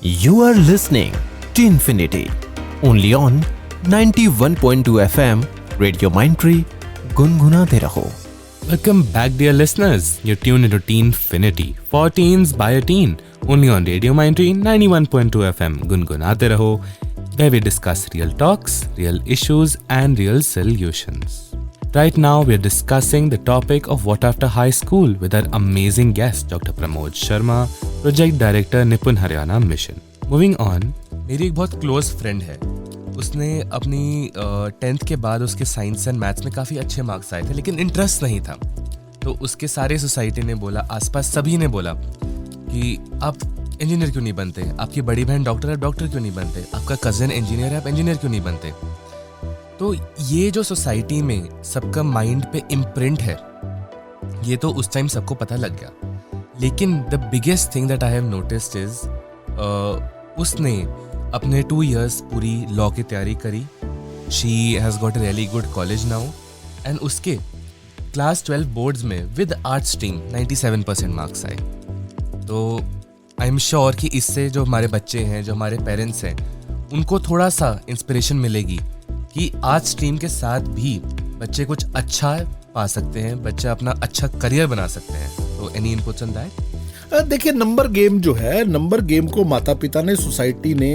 You are listening to Infinity, only on 91.2 FM, Radio Mindtree, गुनगुनाते रहो. Welcome back, dear listeners. You're tuned into Teenfinity, for teens by a teen, only on Radio Mindtree 91.2 FM, गुनगुनाते रहो, where we discuss real talks, real issues, and real solutions. Right now, we are discussing the topic of What After High School with our amazing guest, Dr. Pramod Sharma, Project Director, Nipun Haryana Mission. Moving on, मेरी एक बहुत close friend है. उसने अपनी 10th के बाद उसके science and maths में काफ़ी अच्छे मार्क्स आए थे, लेकिन इंटरेस्ट नहीं था. तो उसके सारे सोसाइटी ने बोला, आसपास सभी ने बोला कि आप इंजीनियर क्यों नहीं बनते, आपकी बड़ी बहन डॉक्टर है, डॉक्टर क्यों नहीं बनते, आपका कज़न इंजीनियर है, आप इंजीनियर क्यों नहीं बनते. तो ये जो सोसाइटी में सबका माइंड पे इम्प्रिंट है, ये तो उस टाइम सबको पता लग गया. लेकिन the biggest thing that I have noticed is उसने अपने 2 years पूरी लॉ की तैयारी करी. She has got a really good college now, and उसके क्लास 12 बोर्ड्स में विद आर्ट स्ट्रीम 97% मार्क्स आए. तो आई एम श्योर कि इससे जो हमारे बच्चे हैं, जो हमारे पेरेंट्स हैं, उनको थोड़ा सा इंस्पिरेशन मिलेगी कि आर्ट स्ट्रीम के साथ भी बच्चे कुछ अच्छा पा सकते हैं, बच्चे अपना अच्छा करियर बना सकते हैं. तो एनी इनपुट्स ऑन दैट? देखिए, नंबर गेम जो है, नंबर गेम को माता पिता ने, सोसाइटी ने,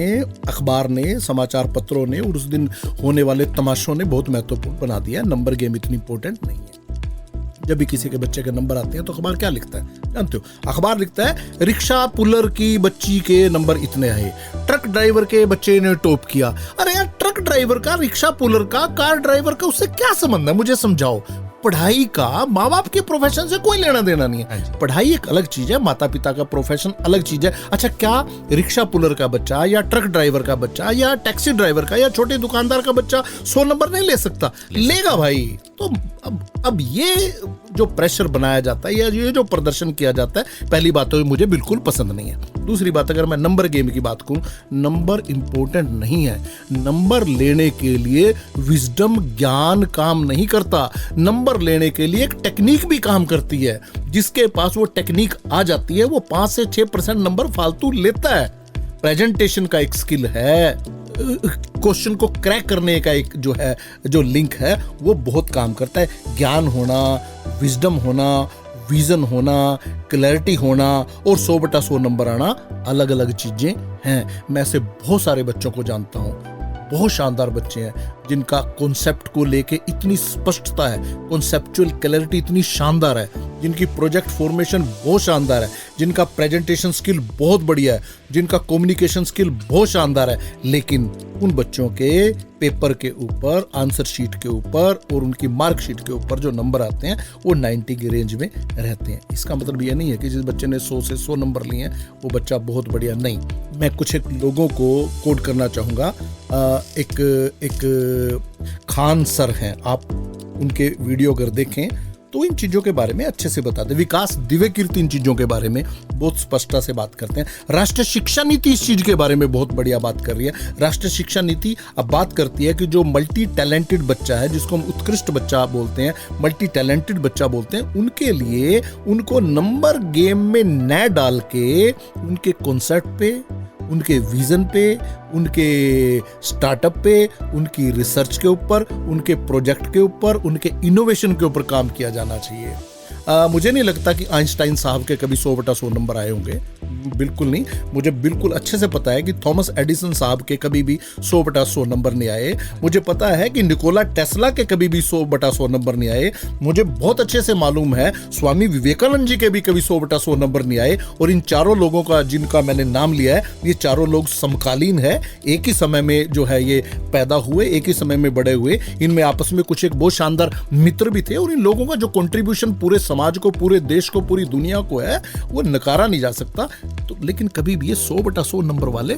अखबार ने, समाचार पत्रों ने और उस दिन होने वाले तमाशों ने बहुत महत्वपूर्ण बना दिया. नंबर गेम इतनी इंपॉर्टेंट नहीं है. जब भी किसी के बच्चे के नंबर आते हैं तो अखबार क्या लिखता है जानते हो? अखबार लिखता है रिक्शा पुलर की बच्ची के नंबर इतने आए, ट्रक ड्राइवर के बच्चे ने टॉप किया. अरे यार, ट्रक ड्राइवर का, रिक्शा पुलर का, कार ड्राइवर का उससे क्या संबंध है? मुझे समझाओ. पढ़ाई का माँ बाप के प्रोफेशन से कोई लेना देना नहीं है. पढ़ाई एक अलग चीज है, माता पिता का प्रोफेशन अलग चीज है. अच्छा, क्या रिक्शा पुलर का बच्चा या ट्रक ड्राइवर का बच्चा या टैक्सी ड्राइवर का या छोटे दुकानदार का बच्चा 100 नंबर नहीं ले सकता? लेगा भाई. तो अब ये जो प्रेशर बनाया जाता है या ये जो प्रदर्शन किया जाता है, पहली बात तो मुझे बिल्कुल पसंद नहीं है. दूसरी बात, अगर मैं नंबर गेम की बात करूं, नंबर इंपॉर्टेंट नहीं है. नंबर लेने के लिए विजडम, ज्ञान काम नहीं करता. नंबर लेने के लिए एक टेक्निक भी काम करती है. जिसके पास वो टेक्निक आ जाती है, वो 5 से 6% नंबर फालतू लेता है. प्रेजेंटेशन का एक स्किल है, क्वेश्चन को क्रैक करने का एक जो लिंक है, वो बहुत काम करता है. ज्ञान होना, विजडम होना, विजन होना, क्लैरिटी होना और 100/100 नंबर आना अलग अलग चीजें हैं. मैं ऐसे बहुत सारे बच्चों को जानता हूं, बहुत शानदार बच्चे हैं जिनका कॉन्सेप्ट को लेके इतनी स्पष्टता है, कॉन्सेप्चुअल क्लैरिटी इतनी शानदार है, जिनकी प्रोजेक्ट फॉर्मेशन बहुत शानदार है, जिनका प्रेजेंटेशन स्किल बहुत बढ़िया है, जिनका कम्युनिकेशन स्किल बहुत शानदार है. लेकिन उन बच्चों के पेपर के ऊपर, आंसर शीट के ऊपर और उनकी मार्क शीट के ऊपर जो नंबर आते हैं वो 90 के रेंज में रहते हैं. इसका मतलब ये नहीं है कि जिस बच्चे ने 100 से 100 नंबर लिए हैं वो बच्चा बहुत बढ़िया. नहीं, मैं कुछ एक लोगों को कोट करना चाहूँगा. एक खान सर हैं, आप उनके वीडियो अगर देखें तो इन चीज़ों के बारे में अच्छे से बताते हैं. विकास दिव्यकीर्ति इन चीज़ों के बारे में बहुत स्पष्टता से बात करते हैं. राष्ट्रीय शिक्षा नीति इस चीज़ के बारे में बहुत बढ़िया बात कर रही है. राष्ट्रीय शिक्षा नीति अब बात करती है कि जो मल्टी टैलेंटेड बच्चा है, जिसको हम उत्कृष्ट बच्चा बोलते हैं, मल्टी टैलेंटेड बच्चा बोलते हैं, उनके लिए उनको नंबर गेम में न डाल के उनके कॉन्सेप्ट पे, उनके विजन पे, उनके स्टार्टअप पे, उनकी रिसर्च के ऊपर, उनके प्रोजेक्ट के ऊपर, उनके इनोवेशन के ऊपर काम किया जाना चाहिए. मुझे नहीं लगता कि आइंस्टाइन साहब के कभी 100/100 नंबर आए होंगे, बिल्कुल नहीं. मुझे बिल्कुल अच्छे से पता है कि थॉमस एडिसन साहब के कभी भी 100/100 नंबर नहीं आए. मुझे पता है कि निकोला टेस्ला के कभी भी 100/100 नंबर नहीं आए. मुझे बहुत अच्छे से मालूम है स्वामी विवेकानंद जी के भी कभी 100/100 नंबर नहीं आए. और इन चारों लोगों का जिनका मैंने नाम लिया है, ये चारों लोग समकालीन है, एक ही समय में जो है ये पैदा हुए, एक ही समय में बड़े हुए. इनमें आपस में कुछ एक बहुत शानदार मित्र भी थे. और इन लोगों का जो कंट्रीब्यूशन पूरे समाज को, पूरे देश को, पूरी दुनिया को है, वो नकारा नहीं जा सकता. तो लेकिन कभी भी ये 100/100 नंबर वाले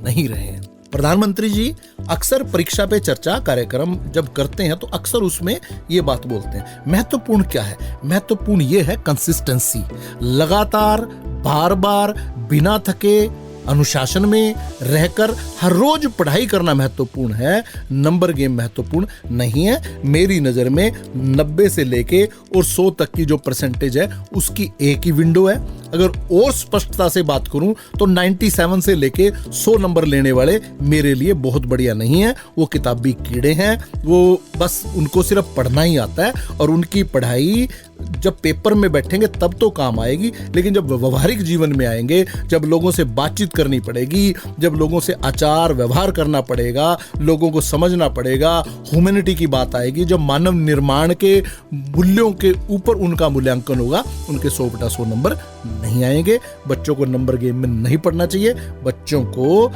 नहीं रहे हैं. प्रधानमंत्री जी अक्सर परीक्षा पे चर्चा कार्यक्रम जब करते हैं तो अक्सर उसमें ये बात बोलते हैं. महत्वपूर्ण क्या है? महत्वपूर्ण ये है कंसिस्टेंसी. लगातार, बार बार, बिना थके, अनुशासन में रहकर हर रोज पढ़ाई करना महत्वपूर्ण है. नंबर गेम महत्वपूर्ण नहीं है. मेरी नज़र में 90 से लेके और 100 तक की जो परसेंटेज है उसकी एक ही विंडो है. अगर और स्पष्टता से बात करूं तो 97 से लेके 100 नंबर लेने वाले मेरे लिए बहुत बढ़िया नहीं है। वो किताबी कीड़े हैं, वो बस उनको सिर्फ पढ़ना ही आता है और उनकी पढ़ाई जब पेपर में बैठेंगे तब तो काम आएगी, लेकिन जब व्यवहारिक जीवन में आएंगे, जब लोगों से बातचीत करनी पड़ेगी, जब लोगों से आचार व्यवहार करना पड़ेगा, लोगों को समझना पड़ेगा, ह्यूमैनिटी की बात आएगी, जब मानव निर्माण के मूल्यों के ऊपर उनका मूल्यांकन होगा, उनके 100/100 नंबर नहीं आएंगे। बच्चों को नंबर गेम में नहीं पढ़ना चाहिए। बच्चों को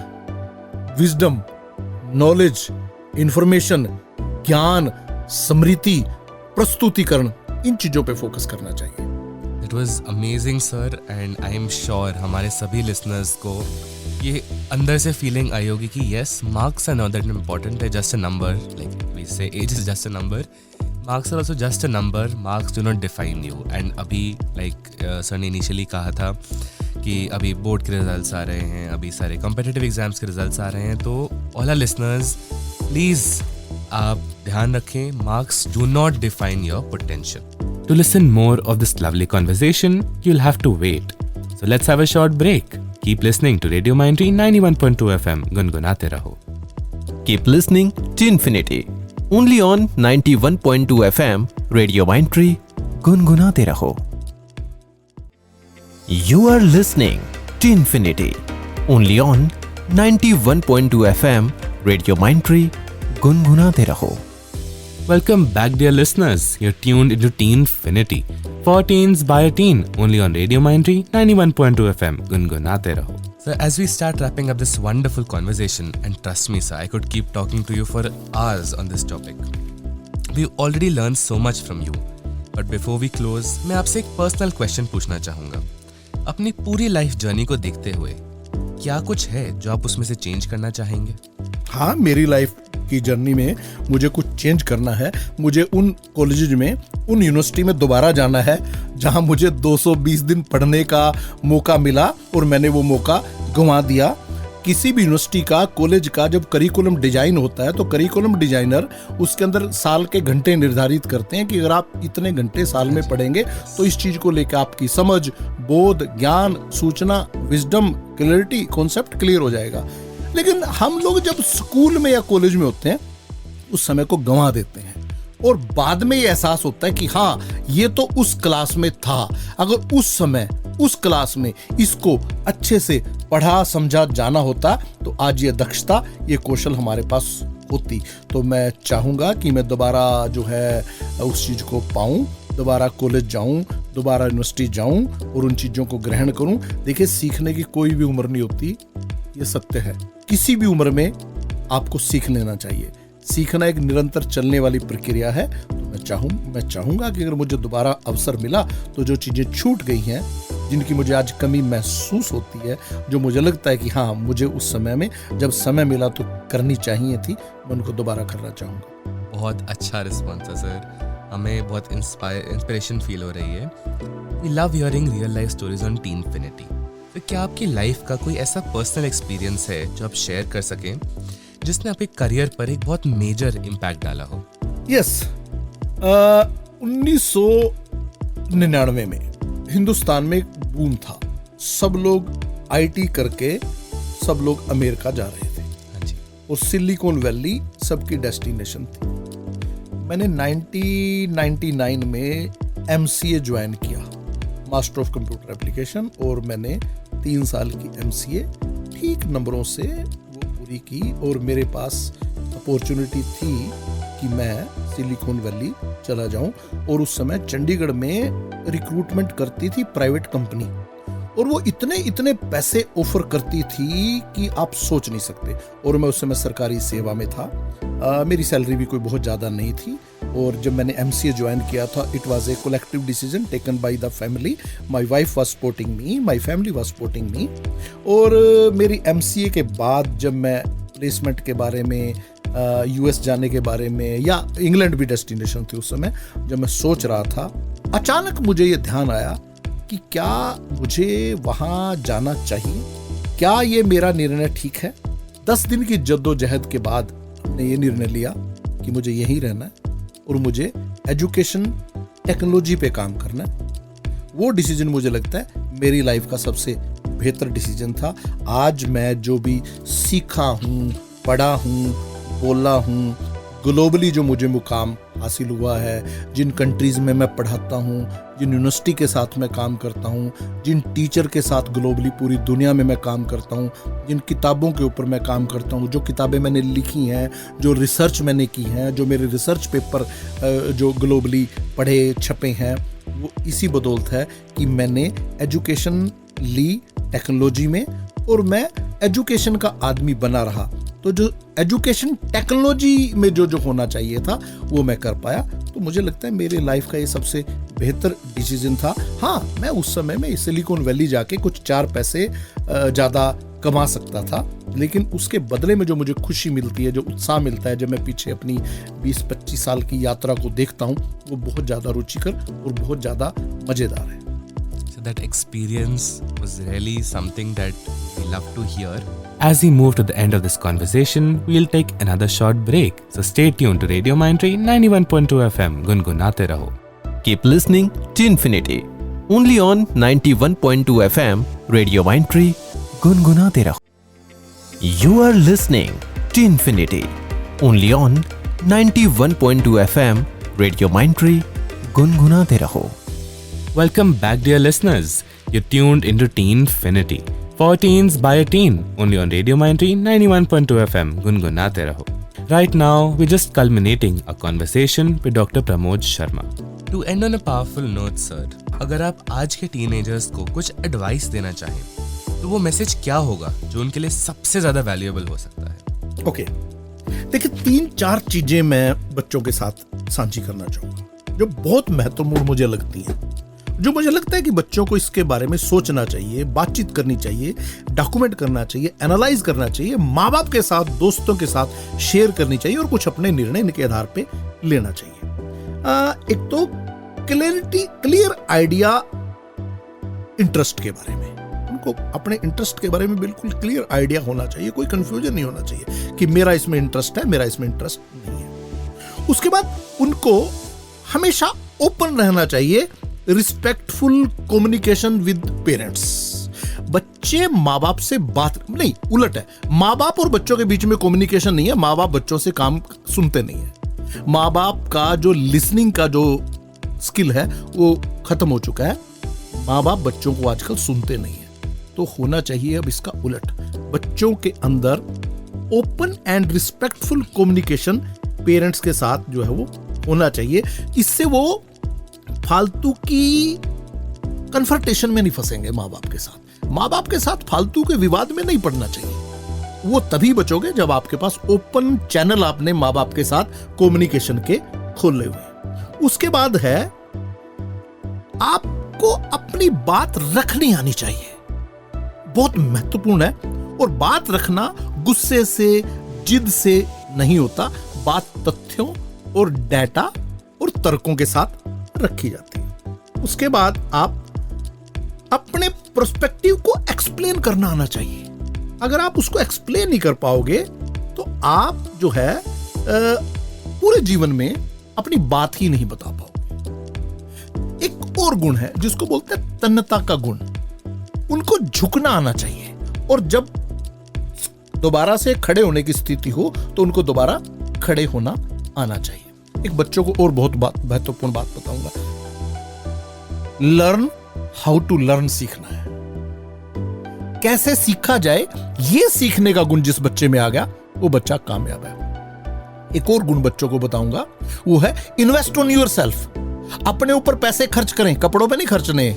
विजडम, नॉलेज, इंफॉर्मेशन, ज्ञान, स्मृति, प्रस्तुतिकरण, इन चीजों पे फोकस करना चाहिए। It was amazing sir, and I am sure हमारे सभी लिसनर्स को ये अंदर से फीलिंग आई होगी कि yes, marks are not that important, है just a number, like we say age is just a number, marks are also just a number, marks do not define you. And अभी like sir ने initially कहा था कि अभी board के results आ रहे हैं, अभी सारे कॉम्पिटिटिव एग्जाम्स के रिजल्ट्स आ रहे हैं, तो ऑल आवर लिसनर्स प्लीज़ आप ध्यान रखें, marks do not define your potential. To listen more of this lovely conversation, you'll have to wait. So let's have a short break. Keep listening to Radio Mindtree 91.2 FM. गुनगुनाते रहो. Keep listening to Infinity. Only on 91.2 FM, Radio Mindtree, गुनगुनाते रहो. You are listening to Infinity. Only on 91.2 FM, Radio Mindtree, गुनगुनाते रहो. Welcome back, dear listeners. You're tuned into Teenfinity. For teens by a teen, only on Radio Mindtree 91.2 FM. गुनगुनाते रहो. So as we start wrapping up this wonderful conversation, and trust me, sir, I could keep talking to you for hours on this topic. We've already learned so much from you. But before we close, मैं आपसे एक personal question पूछना चाहूँगा. अपनी पूरी life journey को देखते हुए, क्या कुछ है जो आप उसमें से चेंज करना चाहेंगे? हाँ, मेरी लाइफ की जर्नी में मुझे कुछ चेंज करना है। मुझे उन कॉलेजेज में, उन यूनिवर्सिटी में दोबारा जाना है जहां मुझे 220 दिन पढ़ने का मौका मिला और मैंने वो मौका गंवा दिया। किसी भी यूनिवर्सिटी का, कॉलेज का जब करिकुलम डिजाइन होता है तो करिकुलम डिजाइनर उसके अंदर साल के घंटे निर्धारित करते हैं कि अगर आप इतने घंटे साल में पढ़ेंगे तो इस चीज को लेकर आपकी समझ, बोध, ज्ञान, सूचना, विजडम, क्लैरिटी, कॉन्सेप्ट क्लियर हो जाएगा। लेकिन हम लोग जब स्कूल में या कॉलेज में होते हैं उस समय को गंवा देते हैं और बाद में ये एहसास होता है कि हाँ, ये तो उस क्लास में था, अगर उस समय उस क्लास में इसको अच्छे से पढ़ा समझा जाना होता तो आज ये दक्षता, ये कौशल हमारे पास होती। तो मैं चाहूँगा कि मैं दोबारा जो है उस चीज़ को पाऊँ, दोबारा कॉलेज जाऊँ, दोबारा यूनिवर्सिटी जाऊँ और उन चीज़ों को ग्रहण करूँ। देखिए, सीखने की कोई भी उम्र नहीं होती, ये सत्य है। किसी भी उम्र में आपको सीख लेना चाहिए। सीखना एक निरंतर चलने वाली प्रक्रिया है। तो मैं चाहूँगा कि अगर मुझे दोबारा अवसर मिला तो जो चीज़ें छूट गई हैं, जिनकी मुझे आज कमी महसूस होती है, जो मुझे लगता है कि हाँ, मुझे उस समय में जब समय मिला तो करनी चाहिए थी, मैं उनको दोबारा करना चाहूँगा। बहुत अच्छा रिस्पॉन्स है सर, हमें बहुत इंस्पिरेशन फील हो रही है। We love hearing real life stories on Teenfinity. तो क्या आपकी लाइफ का कोई ऐसा पर्सनल एक्सपीरियंस है जो आप शेयर कर सकें जिसने आपके करियर पर एक बहुत मेजर इम्पैक्ट डाला हो? यस, 1999 में हिंदुस्तान में एक बूम था। सब लोग आईटी करके सब लोग अमेरिका जा रहे थे। हाँ जी। और सिलिकॉन वैली सबकी डेस्टिनेशन थी। मैंने 1999 में MCA ज्वाइन किया, मास्टर ऑफ कंप्यूटर एप्लीकेशन, और मैंने 3 साल की MCA ठीक नंबरों से वो पूरी की और मेरे पास अपॉर्चुनिटी थी कि मैं सिलिकॉन वैली चला जाऊं। और उस समय चंडीगढ़ में रिक्रूटमेंट करती थी प्राइवेट कंपनी और वो इतने पैसे ऑफर करती थी कि आप सोच नहीं सकते। और मैं उस समय सरकारी सेवा में था। मेरी सैलरी भी कोई बहुत ज़्यादा नहीं थी। और जब मैंने MCA ज्वाइन किया था, it was a collective decision taken by the family. My wife was supporting me, my family was supporting me. और मेरी MCA के बाद जब मैं प्लेसमेंट के बारे में, US जाने के बारे में, या इंग्लैंड भी डेस्टिनेशन थी उस समय, जब मैं सोच रहा था, अचानक मुझे ये ध्यान आया कि क्या मुझे वहाँ जाना चाहिए, क्या ये मेरा निर्णय ठीक है। 10 दिन की जद्दोजहद के बाद मैंने ये निर्णय लिया कि मुझे यहीं रहना है और मुझे एजुकेशन टेक्नोलॉजी पे काम करना है। वो डिसीजन मुझे लगता है मेरी लाइफ का सबसे बेहतर डिसीजन था। आज मैं जो भी सीखा हूँ, पढ़ा हूँ, बोला हूँ, ग्लोबली जो मुझे मुकाम हासिल हुआ है, जिन कंट्रीज़ में मैं पढ़ाता हूँ, जिन यूनिवर्सिटी के साथ मैं काम करता हूँ, जिन टीचर के साथ ग्लोबली पूरी दुनिया में मैं काम करता हूँ, जिन किताबों के ऊपर मैं काम करता हूँ, जो किताबें मैंने लिखी हैं, जो रिसर्च मैंने की हैं, जो मेरे रिसर्च पेपर जो ग्लोबली पढ़े छपे हैं, वो इसी बदौलत है कि मैंने एजुकेशन ली टेक्नोलॉजी में और मैं एजुकेशन का आदमी बना रहा। तो जो एजुकेशन टेक्नोलॉजी में जो होना चाहिए था वो मैं कर पाया। तो मुझे लगता है मेरे लाइफ का ये सबसे बेहतर डिसीजन था। हाँ, मैं उस समय में सिलिकॉन वैली जाके कुछ 4 पैसे ज़्यादा कमा सकता था, लेकिन उसके बदले में जो मुझे खुशी मिलती है, जो उत्साह मिलता है जब मैं पीछे अपनी 20-25 साल की यात्रा को देखता हूँ, वो बहुत ज़्यादा रुचिकर और बहुत ज़्यादा मज़ेदार है। So that experience was really something that we love to hear. As we move to the end of this conversation, we'll take another short break. So stay tuned to Radio Mindtree 91.2 FM. गुनगुनाते रहो. Keep listening to Infinity. Only on 91.2 FM, Radio Mindtree, गुनगुनाते रहो. You are listening to Infinity. Only on 91.2 FM, Radio Mindtree, गुनगुनाते रहो. Welcome back, dear listeners. You're tuned into Teenfinity. For teens by a teen, only on Radio Mindtree 91.2 FM. गुनगुनाते रहो. Right now, we're just culminating a conversation with Dr. Pramod Sharma. To end on a powerful note, sir, अगर आप आज के teenagers को कुछ advice देना चाहें, तो वो मैसेज क्या होगा जो उनके लिए सबसे ज्यादा वैल्यूएबल हो सकता है? ओके, देखिए 3-4 चीजें मैं बच्चों के साथ साझी करना चाहूँगा जो बहुत महत्वपूर्ण मुझे लगती हैं, जो मुझे लगता है कि बच्चों को इसके बारे में सोचना चाहिए, बातचीत करनी चाहिए, डॉक्यूमेंट करना चाहिए, एनालाइज करना चाहिए, माँ बाप के साथ, दोस्तों के साथ शेयर करनी चाहिए और कुछ अपने निर्णय इनके आधार पे लेना चाहिए। एक तो क्लियर आइडिया इंटरेस्ट के बारे में, उनको अपने इंटरेस्ट के बारे में बिल्कुल क्लियर आइडिया होना चाहिए, कोई कंफ्यूजन नहीं होना चाहिए कि मेरा इसमें इंटरेस्ट है, मेरा इसमें इंटरेस्ट नहीं है। उसके बाद उनको हमेशा ओपन रहना चाहिए, रिस्पेक्टफुल कम्युनिकेशन विद पेरेंट्स। बच्चे माँ बाप से बात नहीं, उलट है, माँ बाप और बच्चों के बीच में कम्युनिकेशन नहीं है, माँ बाप बच्चों से काम सुनते नहीं है। माँ बाप का जो लिसनिंग का जो स्किल है वो खत्म हो चुका है, माँ बाप बच्चों को आजकल सुनते नहीं है। तो होना चाहिए अब इसका उलट, बच्चों के अंदर open and respectful communication parents के साथ जो है वो होना चाहिए। इससे वो फालतू की कन्फ्रंटेशन में नहीं फंसेंगे माँ बाप के साथ। माँ बाप के साथ फालतू के विवाद में नहीं पड़ना चाहिए। वो तभी बचोगे जब आपके पास ओपन चैनल आपने माँ बाप के साथ कम्युनिकेशन के खोले हुए। उसके बाद है आपको अपनी बात रखनी आनी चाहिए, बहुत महत्वपूर्ण है। और बात रखना गुस्से से, जिद से नहीं होता, बात तथ्यों और डेटा और तर्कों के साथ रखी जाती है। उसके बाद आप अपने पर्सपेक्टिव को एक्सप्लेन करना आना चाहिए। अगर आप उसको एक्सप्लेन नहीं कर पाओगे तो आप जो है पूरे जीवन में अपनी बात ही नहीं बता पाओगे। एक और गुण है जिसको बोलते हैं तन्नता का गुण, उनको झुकना आना चाहिए और जब दोबारा से खड़े होने की स्थिति हो तो उनको दोबारा खड़े होना आना चाहिए। एक बच्चों को और बहुत महत्वपूर्ण बात बताऊंगा, लर्न हाउ टू लर्न, सीखना है, कैसे सीखा जाए, ये सीखने का गुण जिस बच्चे में आ गया वो बच्चा कामयाब है। एक और गुण बच्चों को बताऊंगा, वो है इन्वेस्ट ऑन योर सेल्फ। अपने ऊपर पैसे खर्च करें, कपड़ों पे नहीं खर्चने,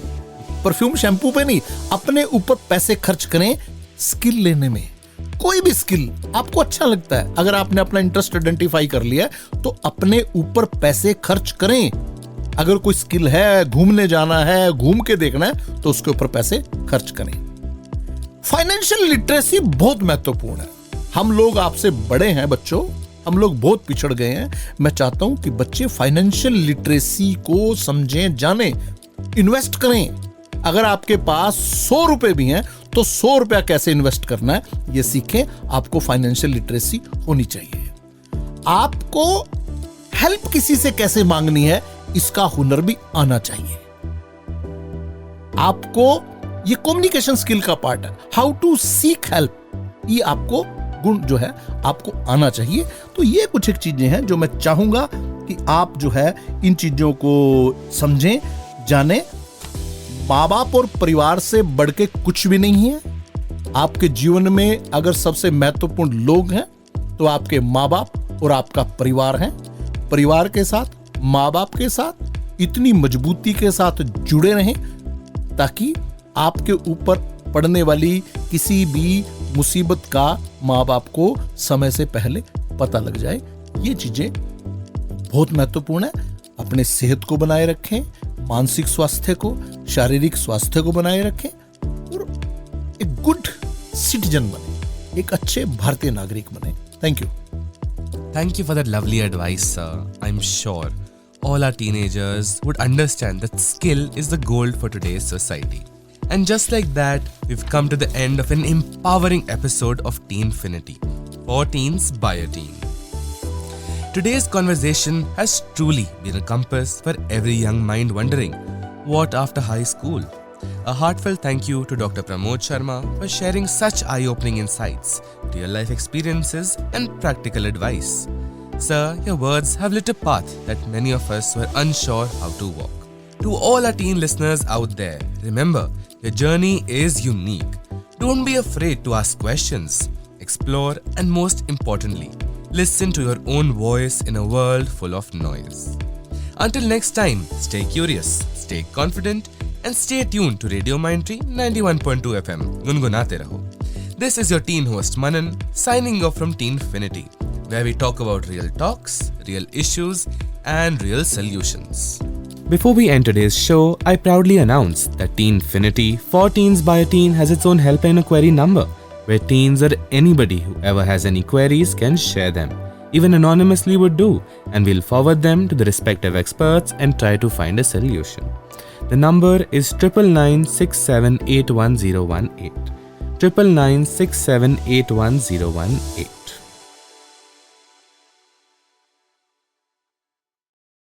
परफ्यूम शैम्पू पे नहीं, अपने ऊपर पैसे खर्च करें स्किल लेने में। कोई भी स्किल आपको अच्छा लगता है, अगर आपने अपना इंटरेस्ट आइडेंटिफाई कर लिया है तो अपने ऊपर पैसे खर्च करें। अगर कोई स्किल है, घूमने जाना है, घूम के देखना है, तो उसके ऊपर पैसे खर्च करें। फाइनेंशियल लिटरेसी बहुत महत्वपूर्ण है। हम लोग आपसे बड़े हैं बच्चों, हम लोग बहुत पिछड़ गए हैं। मैं चाहता हूं कि बच्चे फाइनेंशियल लिटरेसी को समझें, जानें, इन्वेस्ट करें। अगर आपके पास 100 रुपए भी हैं तो 100 रुपया कैसे इन्वेस्ट करना है ये सीखें। आपको फाइनेंशियल लिटरेसी होनी चाहिए। आपको हेल्प किसी से कैसे मांगनी है इसका हुनर भी आना चाहिए। आपको ये कम्युनिकेशन स्किल का पार्ट है। हाउ टू सीक हेल्प, ये आपको गुण जो है आपको आना चाहिए। तो ये कुछ एक चीजें हैं जो मैं चाहूंगा कि आप जो है इन चीजों को समझें, जानें। माँ बाप और परिवार से बढ़ के कुछ भी नहीं है। आपके जीवन में अगर सबसे महत्वपूर्ण लोग हैं तो आपके माँ बाप और आपका परिवार हैं। परिवार के साथ, माँ बाप के साथ इतनी मजबूती के साथ जुड़े रहें ताकि आपके ऊपर पड़ने वाली किसी भी मुसीबत का माँ बाप को समय से पहले पता लग जाए। ये चीजें बहुत महत्वपूर्ण है। अपने सेहत को बनाए रखें, मानसिक स्वास्थ्य को, शारीरिक स्वास्थ्य को बनाए रखें और एक गुड सिटीजन बने, एक अच्छे भारतीय नागरिक बने। Thank you. Thank you for that lovely advice, sir. I'm sure all our teenagers would understand that skill is the gold for today's society. And just like that, we've come to the end of an empowering episode of Teenfinity, for teens by a teen. Today's conversation has truly been a compass for every young mind wondering, what after high school? A heartfelt thank you to Dr. Pramod Sharma for sharing such eye-opening insights, real-life experiences and practical advice. Sir, your words have lit a path that many of us were unsure how to walk. To all our teen listeners out there, remember, your journey is unique. Don't be afraid to ask questions, explore, and most importantly, listen to your own voice in a world full of noise. Until next time, stay curious, stay confident, and stay tuned to Radio Mindtree 91.2 FM. Gungunate raho. This is your teen host Manan signing off from Teenfinity, where we talk about real talks, real issues, and real solutions. Before we end today's show, I proudly announce that Teenfinity for Teens by a Teen has its own helpline or query number, where teens or anybody who ever has any queries can share them. Even anonymously would do, and we'll forward them to the respective experts and try to find a solution. The number is 9996781018. 9996781018.